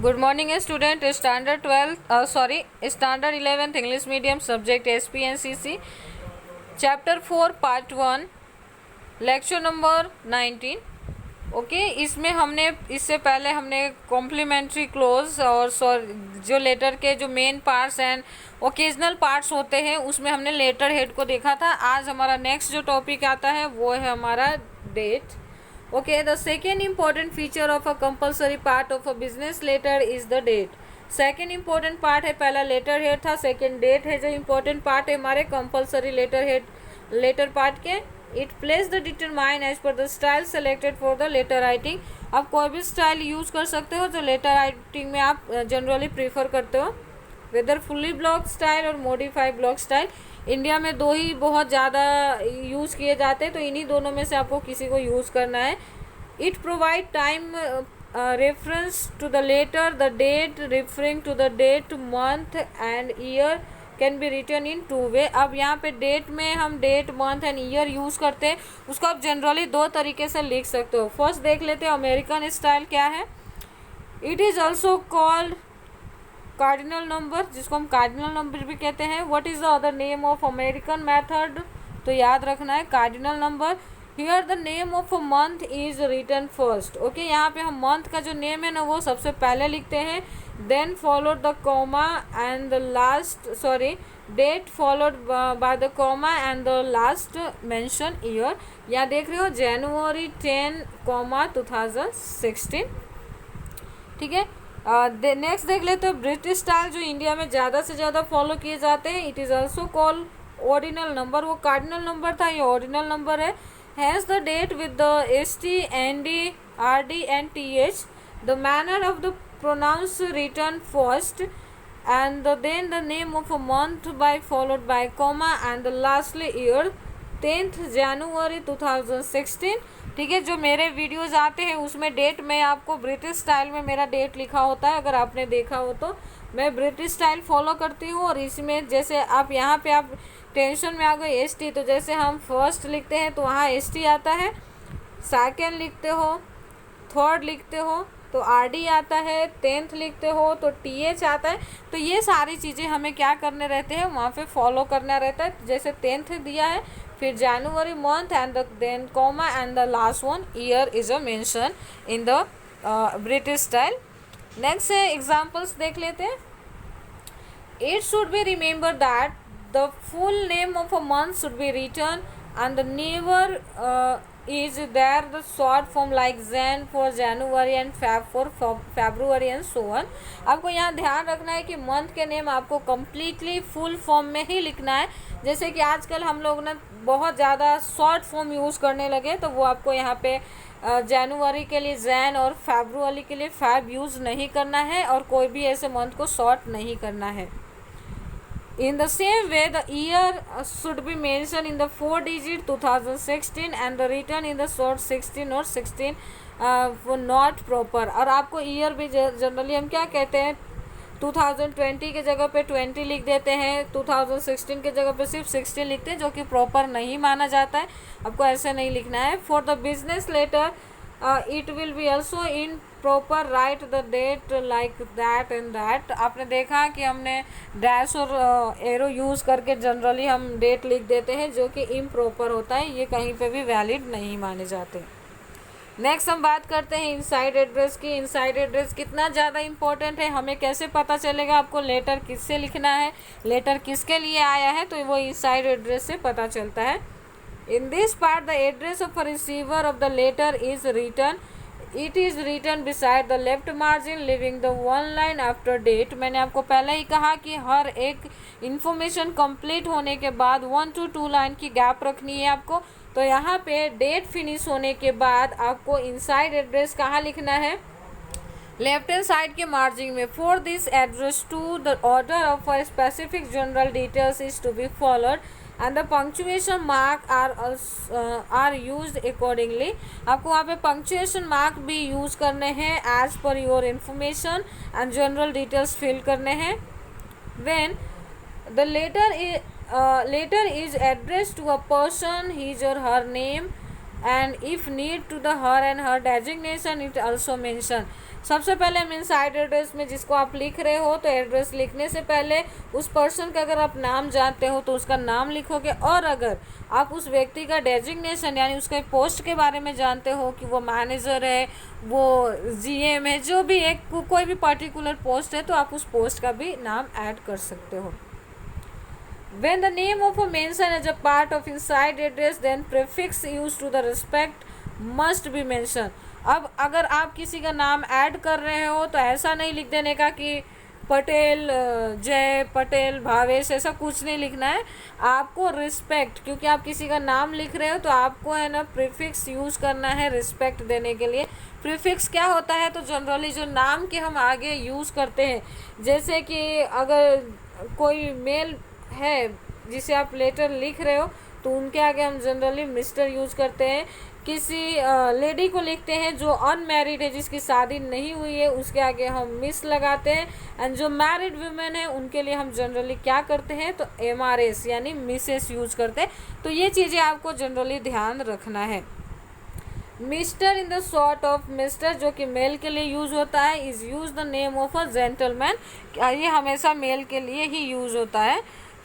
Good morning, student. Standard 12th, Standard 11th English Medium subject SPNCC. Chapter 4 Part 1 Lecture number 19. Okay इसमें हमने इससे पहले हमने complimentary close और जो लेटर के जो main parts and occasional parts होते हैं उसमें हमने लेटर हेड को देखा था. आज हमारा नेक्स्ट जो टॉपिक आता है वो है हमारा date. Okay, the second important feature of a compulsory part of a business letter is the date. Second important part है, पहला लेटर हेड था, सेकेंड डेट है जो इम्पोर्टेंट पार्ट है हमारे कंपलसरी लेटर पार्ट के. It place the determine as per the style selected for the letter writing. आप कोई भी स्टाइल यूज़ कर सकते हो जो लेटर राइटिंग में आप जनरली प्रीफर करते हो, वेदर फुल्ली ब्लॉक स्टाइल और मॉडिफाइड ब्लॉक स्टाइल. इंडिया में दो ही बहुत ज़्यादा यूज़ किए जाते हैं, तो इन्हीं दोनों में से आपको किसी को यूज़ करना है. It provide time reference to the letter, the date referring to the date, month and year can be written in two way. अब यहाँ पे डेट में हम date, month and year use करते हैं, उसको आप जनरली दो तरीके से लिख सकते हो. फर्स्ट देख लेते हैं अमेरिकन स्टाइल क्या है. It is also called cardinal number, जिसको हम कार्डिनल नंबर भी कहते हैं. What is the other name of American method, तो याद रखना है cardinal number. Here the name of a month is written first. Okay, यहाँ पे हम मंथ का जो नेम है ना वो सबसे पहले लिखते हैं, then followed the comma and the last date followed by the comma and the last mention year. यहाँ देख रहे हो जनवरी 10, 2016. ठीक है. नेक्स्ट देख लेते हैं ब्रिटिश स्टाइल जो इंडिया में ज़्यादा से ज़्यादा फॉलो किए जाते हैं. It is also called ordinal number. वो कार्डिनल नंबर था, ये ऑर्डिनल नंबर है. Has the date with the ST, ND, RD and TH. The manner of the pronounce return first and then the name of a month by followed by comma and lastly year 10th January 2016. ठीक है, जो मेरे videos आते हैं उसमें date में आपको British style में मेरा डेट लिखा होता है, अगर आपने देखा हो तो. मैं ब्रिटिश स्टाइल फॉलो करती हूँ और इसमें जैसे आप यहाँ पे आप टेंशन में आ गए ST, तो जैसे हम फर्स्ट लिखते हैं तो वहाँ ST आता है, सेकेंड लिखते हो, थर्ड लिखते हो तो RD आता है, 10th लिखते हो तो TH आता है. तो ये सारी चीज़ें हमें क्या करने रहते हैं, वहाँ पे फॉलो करना रहता है. जैसे 10th दिया है, फिर January month and then comma and the last one year is a mention in the British style. Next है एग्जांपल्स देख लेते हैं. It should be remember that the full name of a month should be written and never is there the short form like Jan for January and Feb for February and so on. आपको यहाँ ध्यान रखना है कि month के name आपको completely full form में ही लिखना है. जैसे कि आजकल हम लोग ना बहुत ज़्यादा शॉर्ट फॉर्म यूज़ करने लगे, तो वो आपको यहाँ पे जनवरी के लिए जैन और फेब्रुअरी के लिए फैब यूज़ नहीं करना है और कोई भी ऐसे मंथ को शॉर्ट नहीं करना है. In the same way, the year should be mentioned in the 4-digit 2016 and the written in the short 16 or 16 for not proper. और आपको ईयर भी जनरली हम क्या कहते हैं, 2020 के जगह पे 20 लिख देते हैं, 2016 के जगह पे सिर्फ 16 लिखते हैं, जो कि प्रॉपर नहीं माना जाता है. आपको ऐसे नहीं लिखना है. For the business letter it will be also in proper write the date like that and that. आपने देखा कि हमने डैश और एरो यूज़ करके जनरली हम डेट लिख देते हैं, जो कि इम्प्रॉपर होता है, ये कहीं पे भी वैलिड नहीं माने जाते. नेक्स्ट हम बात करते हैं इनसाइड एड्रेस की. इनसाइड एड्रेस कितना ज़्यादा इंपॉर्टेंट है, हमें कैसे पता चलेगा आपको लेटर किससे लिखना है, लेटर किसके लिए आया है, तो वो इनसाइड एड्रेस से पता चलता है. In this part, the address of a receiver of the letter is written. It is written beside the left margin, leaving the one line after date. मैंने आपको पहले ही कहा कि हर एक इंफॉर्मेशन कंप्लीट होने के बाद 1 to 2 लाइन की गैप रखनी है आपको. तो यहाँ पे डेट फिनिश होने के बाद आपको इनसाइड एड्रेस कहाँ लिखना है, लेफ्ट हैंड साइड के मार्जिन में. For this address to the order of a specific general details is to be followed and the punctuation mark are used accordingly. आपको वहाँ पे punctuation mark भी यूज़ करने हैं as per your information and general details fill करने हैं. When the letter is addressed to a person, his or her name and if need to the her and her designation it also mention. सबसे पले हम inside address में जिसको आप लिख रहे हो तो एड्रेस लिखने से पहले उस पर्सन का अगर आप नाम जानते हो तो उसका नाम लिखोगे, और अगर आप उस व्यक्ति का डेजिग्नेशन यानी उसके पोस्ट के बारे में जानते हो कि वो मैनेजर है, वो जीएम है, जो भी एक कोई भी पर्टिकुलर पोस्ट है, तो आप उस पोस्ट का भी नाम ऐड कर सकते हो। When the name of a mention as a part of inside address, then prefix used to the respect must be mentioned. अब अगर आप किसी का नाम ऐड कर रहे हो तो ऐसा नहीं लिख देने का कि पटेल जय, पटेल भावेश, ऐसा कुछ नहीं लिखना है। आपको रिस्पेक्ट, क्योंकि आप किसी का नाम लिख रहे हो तो आपको है ना प्रीफिक्स यूज़ करना है रिस्पेक्ट देने के लिए। प्रीफिक्स क्या होता है, तो जनरली जो नाम के हम आगे यूज़ करते हैं, जैसे कि अगर कोई मेल है जिसे आप लेटर लिख रहे हो तो उनके आगे हम जनरली मिस्टर यूज़ करते हैं। किसी लेडी को लिखते हैं जो अनमैरिड है, जिसकी शादी नहीं हुई है, उसके आगे हम मिस लगाते हैं। एंड जो मैरिड वुमेन है उनके लिए हम जनरली क्या करते हैं, तो MRS यानी मिसेस यूज़ करते हैं। तो ये चीज़ें आपको जनरली ध्यान रखना है। Mister in the sort of mister जो कि मेल के लिए यूज़ होता है, is use the name of a gentleman, ये हमेशा मेल के लिए ही यूज़ होता है।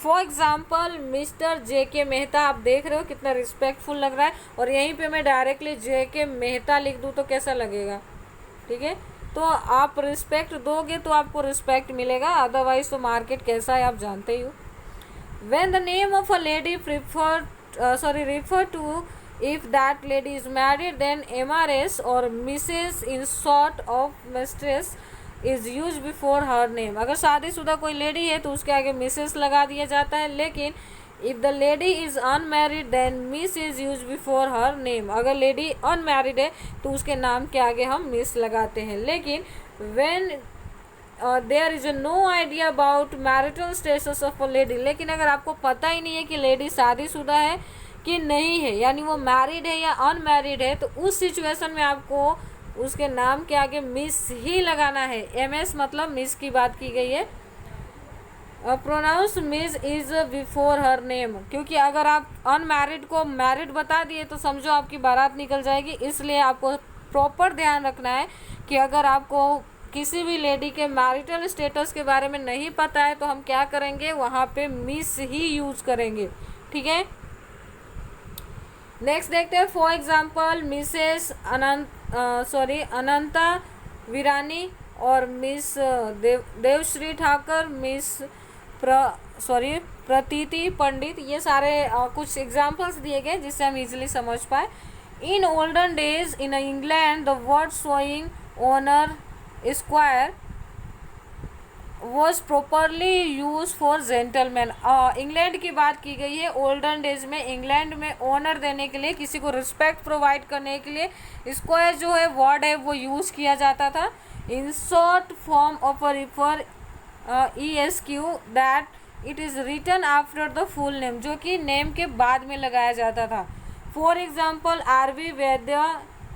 For example mister JK Mehta, आप देख रहे हो कितना रिस्पेक्टफुल लग रहा है, और यहीं पे मैं डायरेक्टली JK मेहता लिख दूँ तो कैसा लगेगा, ठीक है। तो आप रिस्पेक्ट दोगे तो आपको रिस्पेक्ट मिलेगा, अदरवाइज तो मार्केट कैसा है आप जानते ही हो। When the name of a lady refer to if that lady is married, then MRS और Mrs in sort of mistress is use before her name. अगर शादीशुदा कोई लेडी है तो उसके आगे मिसेस लगा दिया जाता है, लेकिन if the lady is unmarried then Miss is use before her name. अगर लेडी अनमैरिड है तो उसके नाम के आगे हम मिस लगाते हैं। लेकिन when there is no idea about marital status of a lady, लेकिन अगर आपको पता ही नहीं है कि लेडी शादीशुदा है कि नहीं है, यानी वो मैरिड है या अनमैरिड है, तो उस सिचुएशन में आपको उसके नाम के आगे मिस ही लगाना है। MS मतलब मिस की बात की गई है। Pronounce Miss is before her name, क्योंकि अगर आप अनमैरिड को मैरिड बता दिए तो समझो आपकी बारात निकल जाएगी। इसलिए आपको प्रॉपर ध्यान रखना है कि अगर आपको किसी भी लेडी के मैरिटल स्टेटस के बारे में नहीं पता है तो हम क्या करेंगे, वहाँ पे मिस ही यूज करेंगे, ठीक है। नेक्स्ट देखते हैं। फॉर एग्जाम्पल मिसेस अनंता वीरानी और मिस देवश्री ठाकर, मिस प्रतीति पंडित, ये सारे कुछ एग्जाम्पल्स दिए गए जिससे हम इजीली समझ पाए। In olden days in England the word showing honour squire was properly use for gentleman. England की बात की गई है। ओल्डन डेज में इंग्लैंड में ऑनर देने के लिए, किसी को रिस्पेक्ट प्रोवाइड करने के लिए स्क्वायर जो है वर्ड है वो यूज़ किया जाता था। In short form of a refer ESQ that it is written after the full name, जो कि नेम के बाद में लगाया जाता था। For example RV Vaidya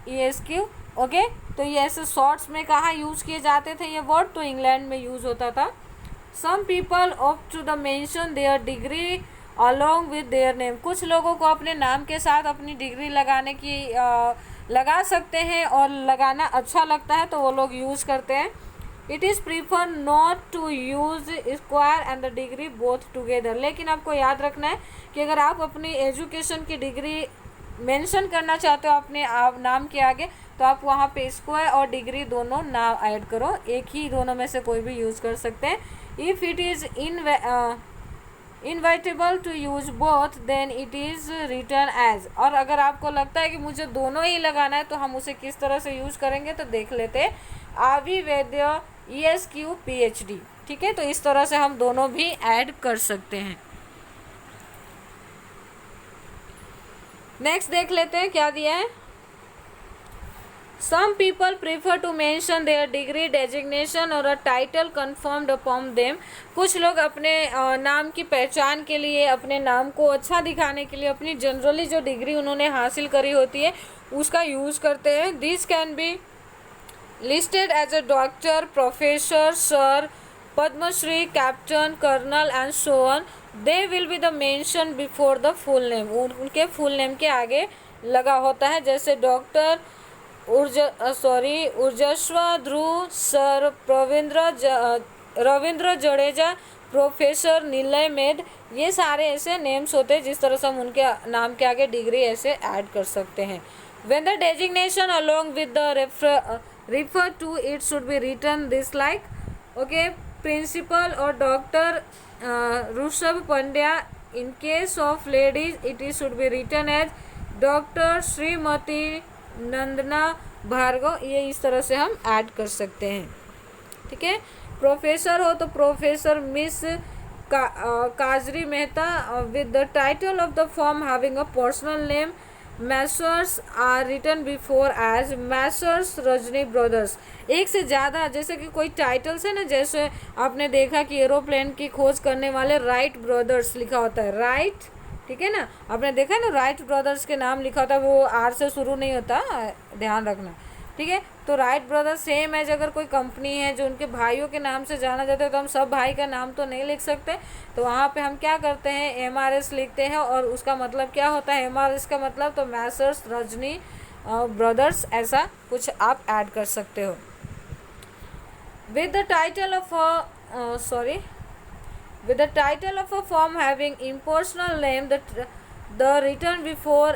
ESQ, okay. तो ये ऐसे शॉर्ट्स में कहाँ यूज़ किए जाते थे ये वर्ड, तो इंग्लैंड में यूज़ होता था। Some people opt to the mention their degree along with their name, कुछ लोगों को अपने नाम के साथ अपनी डिग्री लगाने की लगा सकते हैं और लगाना अच्छा लगता है तो वो लोग यूज़ करते हैं। It is prefer not to use squire and the degree both together, लेकिन आपको याद रखना है कि अगर आप अपनी एजुकेशन की डिग्री मेंशन करना चाहते हो अपने नाम के आगे तो आप वहाँ पे स्क्वायर और डिग्री दोनों ना ऐड करो, एक ही दोनों में से कोई भी यूज़ कर सकते हैं। If it is inevitable to use both then it is return as, और अगर आपको लगता है कि मुझे दोनों ही लगाना है तो हम उसे किस तरह से यूज़ करेंगे तो देख लेते हैं। RV वैद्य ESQ PhD, ठीक है। तो इस तरह से हम दोनों भी ऐड कर सकते हैं। नेक्स्ट देख लेते हैं क्या दिया है। Some people prefer to mention their degree, designation और a title confirmed upon them। कुछ लोग अपने नाम की पहचान के लिए, अपने नाम को अच्छा दिखाने के लिए अपनी जनरली जो डिग्री उन्होंने हासिल करी होती है उसका यूज़ करते हैं। This can be listed as a doctor, professor, sir, Padmashri, captain, colonel and so on। They will be the mention before the full name, उनके फुल नेम के आगे लगा होता है। जैसे डॉक्टर ऊर्जस्व ध्रुव sir Ravindra Jadeja professor Nilay made, ये सारे ऐसे नेम्स होते हैं जिस तरह से हम उनके नाम के आगे डिग्री ऐसे ऐड कर सकते हैं. When the designation along with the refer to it should be written this like, okay, principal or Dr. Rushabh Pandya. In case of ladies it should be written as Dr. Shrimati नंदना भार्गव. ये इस तरह से हम add कर सकते हैं. ठीक है. प्रोफेसर हो तो professor miss Kajri Mehta with the title of the form having a personal name. Messrs are written before as messrs Rajni brothers. एक से ज़्यादा जैसे कि कोई टाइटल्स है ना, जैसे आपने देखा कि एरोप्लेन की खोज करने वाले राइट ब्रदर्स लिखा होता है. राइट, ठीक है ना, आपने देखा है ना, राइट ब्रदर्स के नाम लिखा होता है, वो आर से शुरू नहीं होता, ध्यान रखना. ठीक है. तो राइट ब्रदर्स सेम एज अगर कोई कंपनी है जो उनके भाइयों के नाम से जाना जाता है तो हम सब भाई का नाम तो नहीं लिख सकते, तो वहाँ पे हम क्या करते हैं, MRS लिखते हैं. और उसका मतलब क्या होता है, MRS का मतलब तो मैसर्स रजनी ब्रदर्स, ऐसा कुछ आप ऐड कर सकते हो. With the title of with the title of a form having impersonal name the written before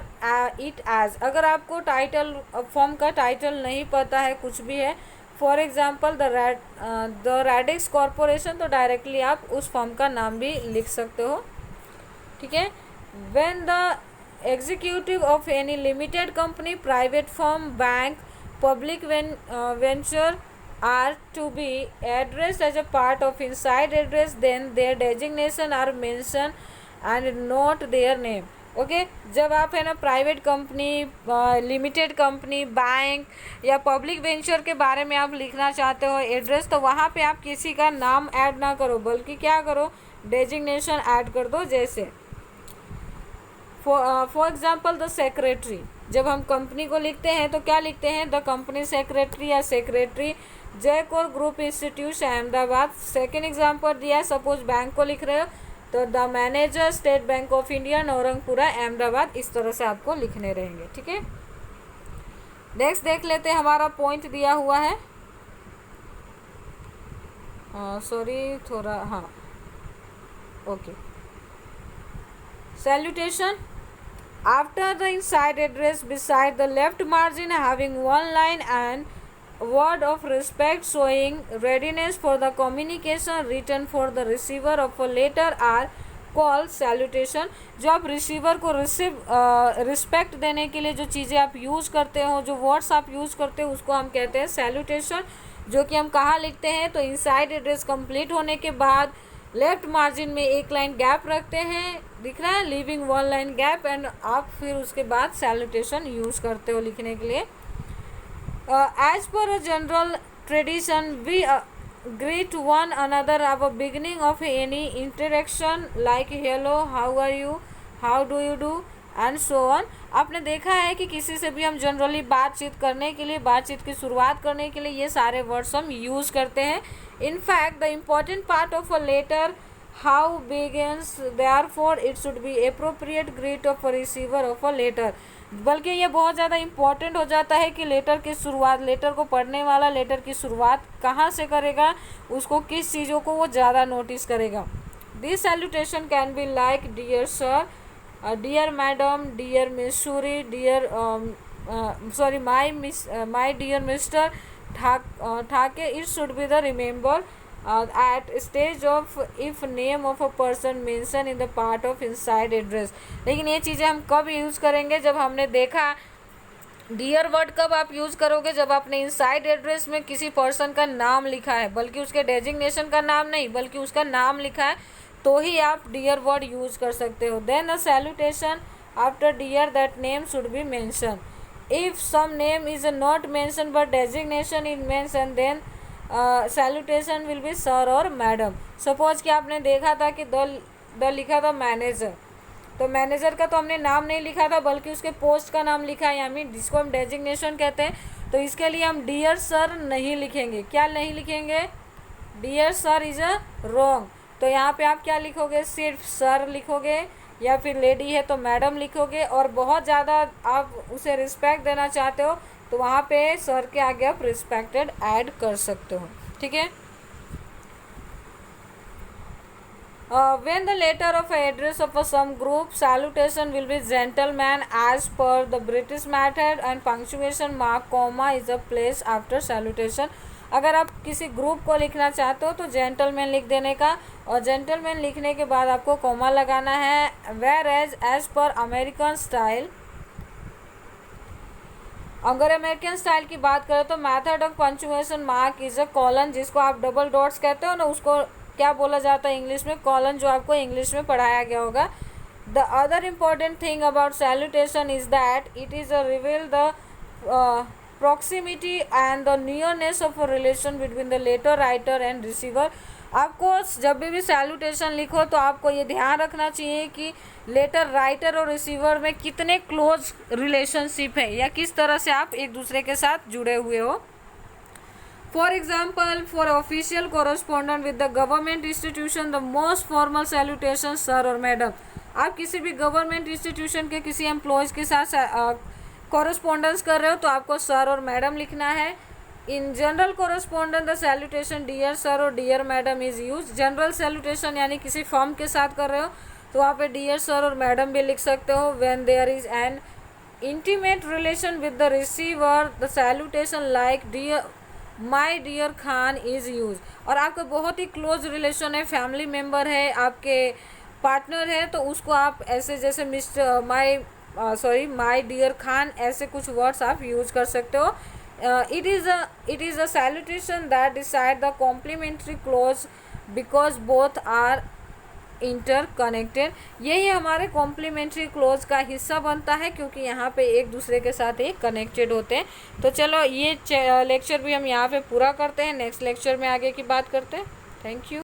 it as. अगर आपको टाइटल फॉर्म का टाइटल नहीं पता है, कुछ भी है, for example the radix corporation, तो डायरेक्टली आप उस फॉर्म का नाम भी लिख सकते हो. ठीक है. When the executive of any limited company, private firm, bank, public venture are to be addressed as a part of inside address, then their designation are mentioned and not their name. Okay. जब आप है ना private company, limited company, bank या public venture के बारे में आप लिखना चाहते हो एड्रेस, तो वहाँ पे आप किसी का नाम ऐड ना करो, बल्कि क्या करो, डेजिग्नेशन ऐड कर दो. जैसे फॉर एग्जाम्पल द सेक्रेटरी. जब हम कंपनी को लिखते हैं तो क्या लिखते हैं, द कंपनी सेक्रेटरी या secretary Jaikor group institute Ahmedabad. Second example दिया है, सपोज बैंक को लिख रहे हो तो the manager state bank of India Navrangpura Ahmedabad. इस तरह से आपको लिखने रहेंगे. ठीक है. नेक्स्ट देख लेते हैं, हमारा पॉइंट दिया हुआ है, सॉरी थोड़ा, हाँ, okay. Salutation. After the inside address, beside the left margin having one line and word of respect showing readiness for the communication written for the receiver of a letter are called salutation. जो आप receiver को respect देने के लिए जो चीज़ें आप use करते हो, जो वर्ड्स आप यूज़ करते हो, उसको हम कहते हैं सैल्यूटेशन. जो कि हम कहाँ लिखते हैं, तो इनसाइड एड्रेस कंप्लीट होने के बाद लेफ्ट मार्जिन में एक लाइन गैप रखते हैं, दिख रहा है, leaving one line gap, and आप फिर उसके बाद सैल्यूटेशन यूज़ करते हो लिखने के लिए. As per a general tradition we greet one another at the beginning of any interaction like hello, how are you, how do you do, and so on. आपने देखा है कि किसी से भी हम जनरली बातचीत करने के लिए, बातचीत की शुरुआत करने के लिए ये सारे वर्ड्स हम यूज़ करते हैं. In fact, the important part of a letter, how begins, therefore it should be appropriate greet of a receiver of a letter. बल्कि ये बहुत ज़्यादा इम्पॉर्टेंट हो जाता है कि लेटर की शुरुआत, लेटर को पढ़ने वाला लेटर की शुरुआत कहाँ से करेगा, उसको किस चीज़ों को वो ज़्यादा नोटिस करेगा. This salutation can be like dear sir, dear madam, dear miss Suri, dear my dear mister Thake. It should be the remember at stage of if name of a person mentioned in the part of inside address. लेकिन ये चीज़ें हम कब use करेंगे, जब हमने देखा dear word कब आप यूज़ करोगे, जब आपने इनसाइड एड्रेस में किसी पर्सन का नाम लिखा है, बल्कि उसके डेजिग्नेशन का नाम नहीं, बल्कि उसका नाम लिखा है, तो ही आप डियर वर्ड यूज़ कर सकते हो. Then a salutation after dear that name should be mention. If some name is not mentioned but designation is mentioned, then salutation will be sir or madam. Suppose कि आपने देखा था कि the लिखा था मैनेजर, तो मैनेजर का तो हमने नाम नहीं लिखा था, बल्कि उसके पोस्ट का नाम लिखा है, यानी जिसको हम डेजिग्नेशन कहते हैं. तो इसके लिए हम डियर सर नहीं लिखेंगे. क्या नहीं लिखेंगे, dear sir is a wrong. तो यहाँ पे आप क्या लिखोगे, सिर्फ सर लिखोगे, या फिर लेडी है तो मैडम लिखोगे. और बहुत ज़्यादा आप उसे रिस्पेक्ट देना चाहते हो तो वहाँ पे सर के आगे आप रिस्पेक्टेड ऐड कर सकते हो, ठीक है। When the letter of address of some group, salutation will be gentleman as per the British method, and punctuation mark comma is a place after salutation. अगर आप किसी ग्रुप को लिखना चाहते हो तो जेंटलमैन लिख देने का, और जेंटलमैन लिखने के बाद आपको कॉमा लगाना है। Where as per American style, अगर अमेरिकन स्टाइल की बात करें तो method of punctuation mark is a colon, जिसको आप डबल डॉट्स कहते हो ना, उसको क्या बोला जाता है इंग्लिश में, कॉलन, जो आपको इंग्लिश में पढ़ाया गया होगा। The other important thing about salutation is that it is a reveal the proximity and the nearness of a relation between the letter writer and receiver। आपको जब भी सैल्यूटेशन लिखो तो आपको ये ध्यान रखना चाहिए कि लेटर राइटर और रिसीवर में कितने क्लोज रिलेशनशिप है, या किस तरह से आप एक दूसरे के साथ जुड़े हुए हो। For example, for official correspondent with the government institution the most formal salutation sir और मैडम। आप किसी भी गवर्नमेंट इंस्टीट्यूशन के किसी एम्प्लॉयज़ के साथ कॉरस्पॉन्डेंस कर रहे हो तो आपको सर और मैडम लिखना है। In general correspondence the salutation dear sir और dear madam is use. General salutation यानी किसी फर्म के साथ कर रहे हो तो वहाँ पे डियर सर और मैडम भी लिख सकते हो। When there is an intimate relation with the receiver the salutation like dear my dear Khan is use. और आपका बहुत ही क्लोज रिलेशन है, फैमिली मेम्बर है, आपके पार्टनर है, तो उसको आप ऐसे जैसे मिस्टर माई डियर खान, ऐसे कुछ वर्ड्स आप यूज कर सकते हो। It is a salutation that decide the complimentary close because both are interconnected. यही हमारे कॉम्प्लीमेंट्री क्लोज का हिस्सा बनता है क्योंकि यहाँ पे एक दूसरे के साथ ही कनेक्टेड होते हैं। तो चलो ये लेक्चर भी हम यहाँ पे पूरा करते हैं, नेक्स्ट लेक्चर में आगे की बात करते हैं। Thank you.